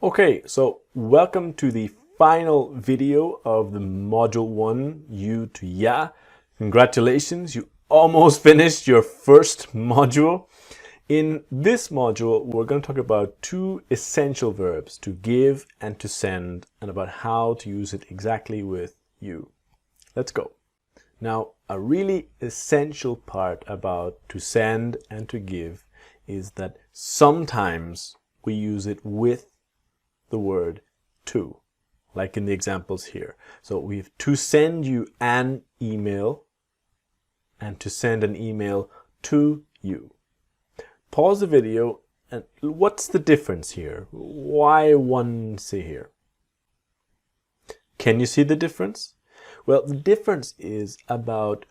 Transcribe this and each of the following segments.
Okay, so welcome to the final video of the Module 1, U to Ya. Congratulations, you almost finished your first module. In this module, we're going to talk about two essential verbs, to give and to send, and about how to use it exactly with you. Let's go. Now, a really essential part about to send and to give is that sometimes we use it with the word to, like in the examples here. So we have to send you an email and to send an email to you. Pause the video and what's the difference here? Why one say here? Can you see the difference? Well, the difference is about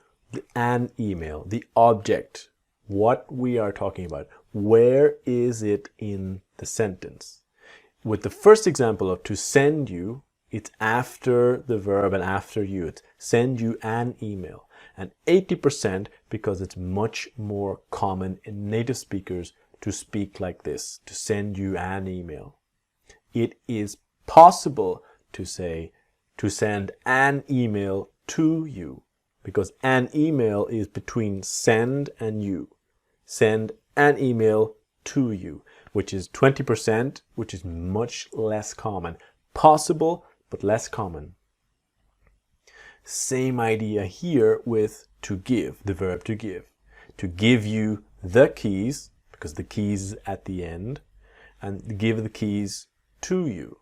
an email, the object, what we are talking about. Where is it in the sentence? With the first example of to send you, it's after the verb and after you. It's send you an email. And 80% because it's much more common in native speakers to speak like this, to send you an email. It is possible to say to send an email to you because an email is between send and you. Send an email to you, which is 20%, which is much less common. Possible, but less common. Same idea here with to give, the verb to give. To give you the keys, because the keys is at the end, and give the keys to you.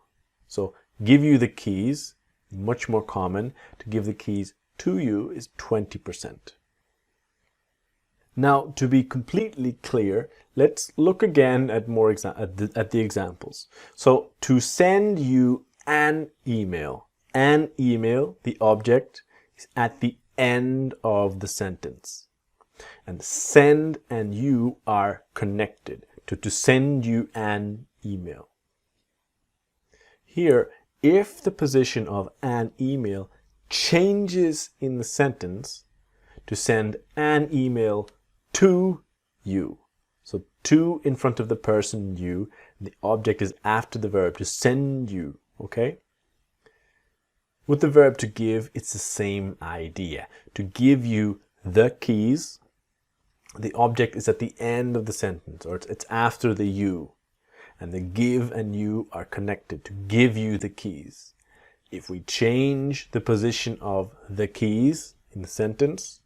So give you the keys, much more common. To give the keys to you is 20%. Now, to be completely clear, let's look again at the examples. So, to send you an email, the object, is at the end of the sentence. And send and you are connected to send you an email. Here, if the position of an email changes in the sentence, to send an email to you. So to in front of the person you, the object is after the verb, to send you, okay? With the verb to give, it's the same idea. To give you the keys, the object is at the end of the sentence, or it's after the you. And the give and you are connected, to give you the keys. If we change the position of the keys in the sentence,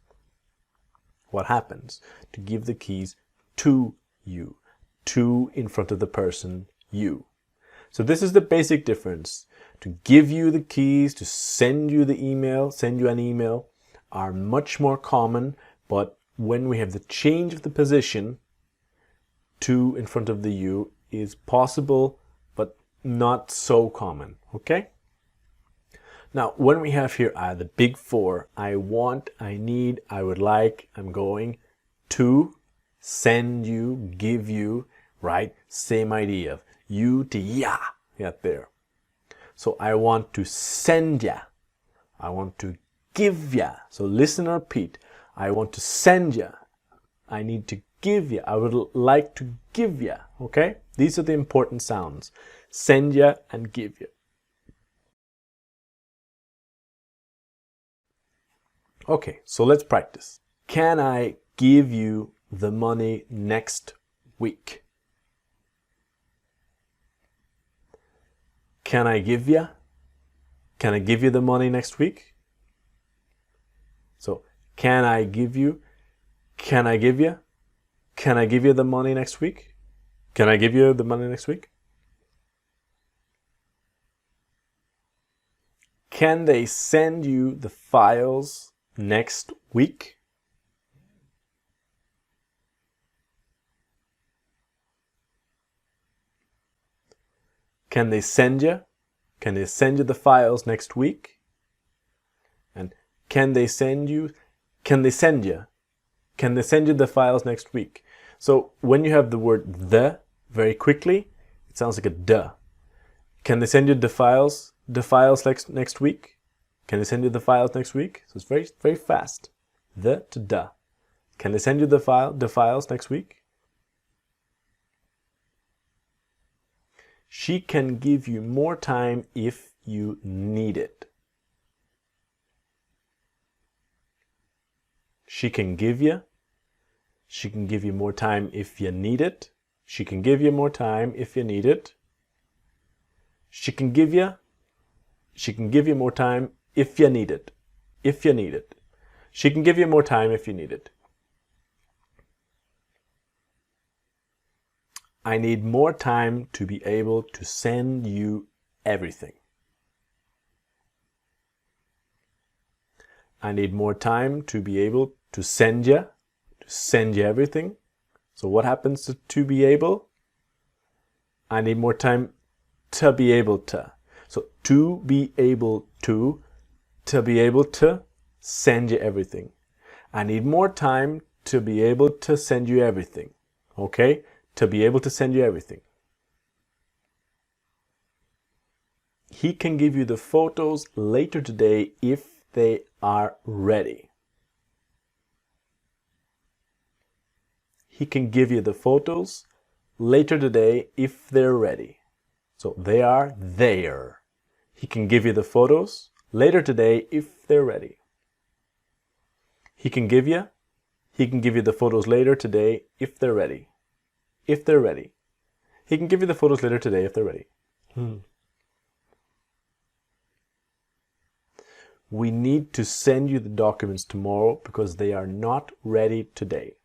what happens? To give the keys to you. To in front of the person you. So this is the basic difference. To give you the keys, to send you the email, send you an email, are much more common, but when we have the change of the position, to in front of the you is possible, but not so common, okay? Now, when we have here the big four, I want, I need, I would like, I'm going, to, send you, give you, right? Same idea of you to ya, yeah, there. So I want to send ya. I want to give ya. So listen and repeat. I want to send ya. I need to give ya. I would like to give ya, okay? These are the important sounds. Send ya and give ya. Okay, so let's practice. Can I give you the money next week? Can I give you? Can I give you the money next week? So, can I give you? Can I give you? Can I give you the money next week? Can I give you the money next week? Can they send you the files next week? Can they send you? Can they send you the files next week? And can they send you? Can they send you? Can they send you the files next week? So when you have the word the very quickly, it sounds like a duh. Can they send you the files next week? Can they send you the files next week? So it's very, very fast. The to da. Can they send you the files next week? She can give you more time if you need it. She can give you. She can give you more time if you need it. She can give you more time if you need it. She can give you. She can give you more time if you need it. If you need it. She can give you more time if you need it. I need more time to be able to send you everything. I need more time to be able to send you everything. So what happens to be able? I need more time to be able to. So to be able to be able to send you everything. I need more time to be able to send you everything. Okay? To be able to send you everything. He can give you the photos later today if they are ready. He can give you the photos later today if they're ready. So they are there. He can give you the photos later today if they're ready. He can give you the photos later today if they're ready. If they're ready. He can give you the photos later today if they're ready. We need to send you the documents tomorrow because they are not ready today.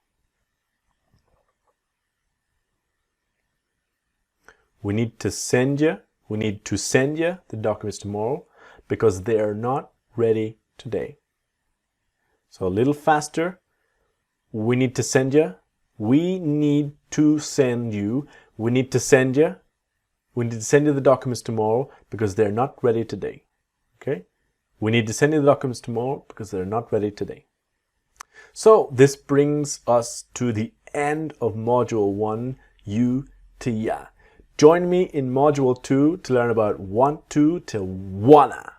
We need to send you the documents tomorrow because they are not ready today. So a little faster. We need to send you. We need to send you. We need to send you. We need to send you the documents tomorrow because they're not ready today. Okay? We need to send you the documents tomorrow because they're not ready today. So this brings us to the end of Module 1, you to ya. Join me in Module 2 to learn about want to wanna.